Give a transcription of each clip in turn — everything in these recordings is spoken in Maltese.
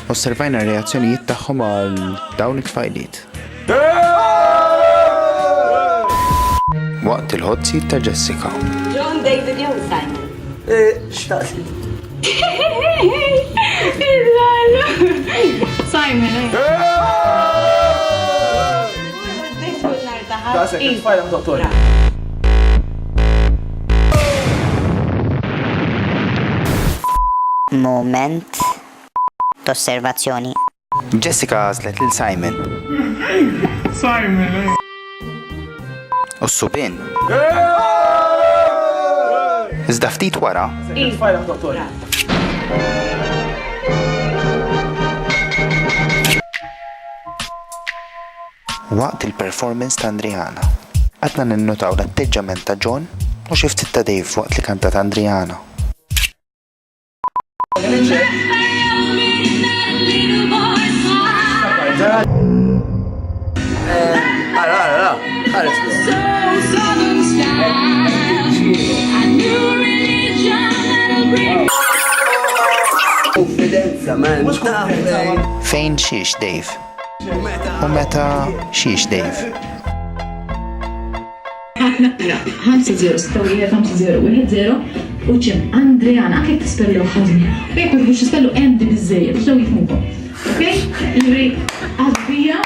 Osservajna reazzjonijiet tagħhom għal dawn it-tfajliet. Waqt il-hot seat ta' Jessica. John, David, jew Simon. Xtaqsi. Simon, Daqsek, il-fajla doktor. Moment d'osservazzjoni. Jessica għażlet lil Simon. Simon, U s-subin. Iżda ftit wara. Il-fajla doktor. Waqt il-performance ta' Andriana. Għadna ninnotaw l-atteġġament ta' John u xi ftit ta' Dave waqt li kantat Andriana. Fejn xiex Dave? U meta xiex Dave? 5-0, 6-1, u ċem Andriana, anke t-spellu ħazmi. Bek ma tbux t-spellu endi bizzejiet, biex daw jifmukom. Ok? Juri, għadbija.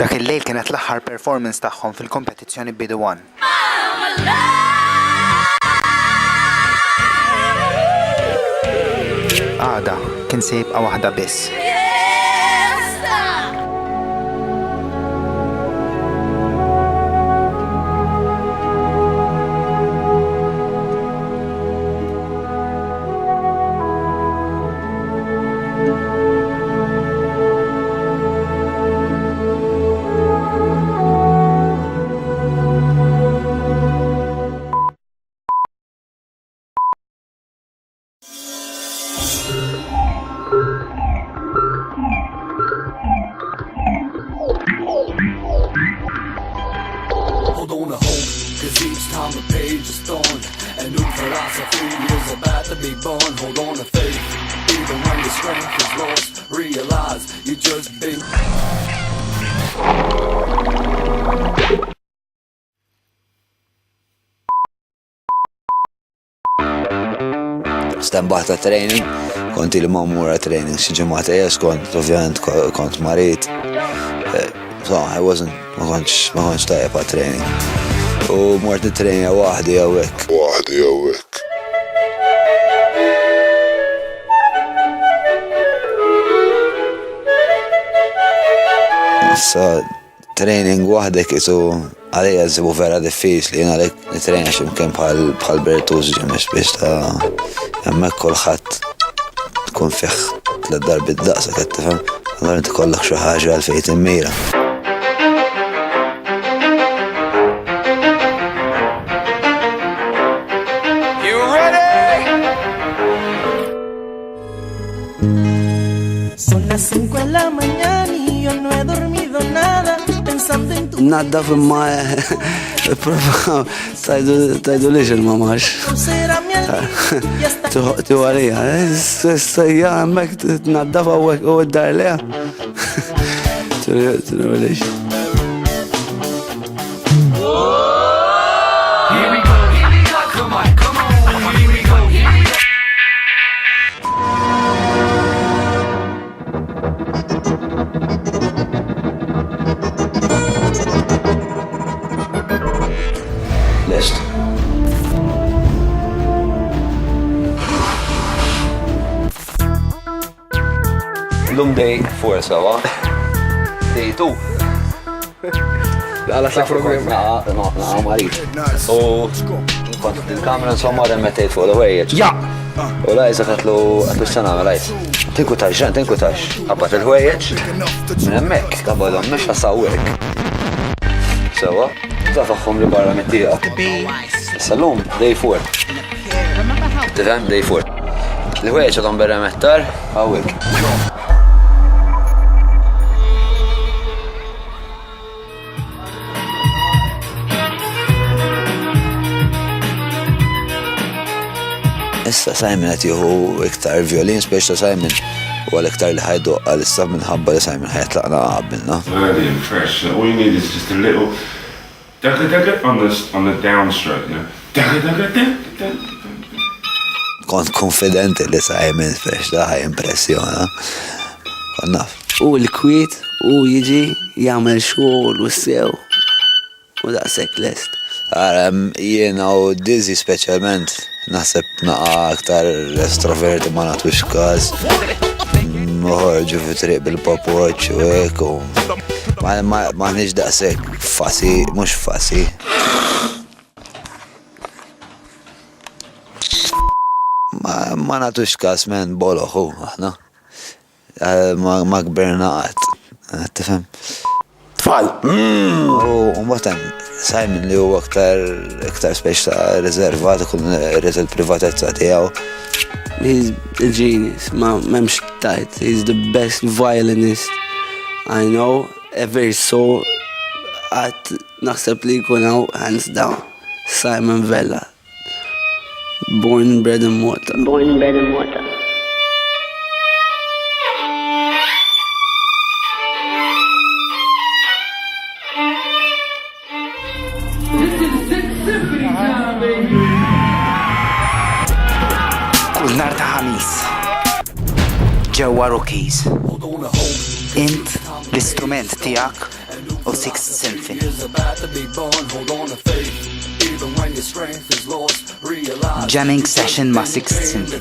Dak il-lejl kienet l-aħħar performance tagħhom fil-kompetizzjoni Bidu One. Għada kien se jibqa' waħda biss. Hold on to hope, cause each time the page is torn, a new philosophy is about to be born. Hold on to faith, even when your strength is lost, realize you just been. Stambaħ ta' training, konti li mammura training xieġemata jes, ovvijament kont marit. So, ma konċ tajja pa' training. U mort training wahdi għawek. So, training wahdek isu għalija zibu vera diffiċli, jena għalek nitrejna ximkien bħal Bertuż ġemex biex ta' jemmek kolħat tkun fiħ t-darbi d-daqsa kattifem, għallur inti kollak xaħġa għal-fejt immira. Son las 5 de la mañana y yo no he dormido nada pensando en tu Naddaf imma tajdu liġ il-mamax. Tu għalija, s-sajja għammek naddaf għawek u d-dar leja. Tu liġ. Lest. Lum day 4 sawa. Day 2. Għala s-lek program. Naqa marit. U kont il-kamera insomma remmettejt fuq l-ħwejjeġ. Ja! U lajza għatlu s-sana għalajt. Tinkutax, għabbat il-ħwejjeġ. Minn emmek, għabadom, mux għasawek. Sawa? Zafaxħom li barra mittija. Salum, day 4. Tifem, day 4. L-ħwejjeġ għadhom berra mettar, għawek. issa Simon qed jieħu iktar violin, speċta Simon u għal-iktar li ħajdu għal-issa minħabba li Simon ħajtlaqna qabilna. Early and fresh. All you need is just a little dagga on the downstroke, you know. Dagga. Kont konfidenti li Simon fresh da ħaj impressjona. Kon naf. U l-kwiet u jiġi jagħmel xogħol u sew u daqshekk lest. Jiena u Dizzy speċjalment naħseb naqa aktar estroverti ma nagħtux każ. Noħorġu fi triq bil-pop-watch u hekk u maħniex daqshekk fasi, mhux fasi. Ma nagħtux każ men boloħu aħna. Ma kberna qatt. Tifhem? Tfal! U mbagħad Simon li huwa iktar speċ ta' riservat, ikun irid il-privatezza tiegħu. He's a genius, m'hemmx tajt. He's the best violinist I know ever saw. Għad naħseb li jkun hawn hands down. Simon Vella. Born, bred and water. Born, bred and water. Kull nar ta' ħamis ġewwa Rockies. Int l-istrument tiegħek u Sixth Symphony. Jamming session ma' Sixth Symphony.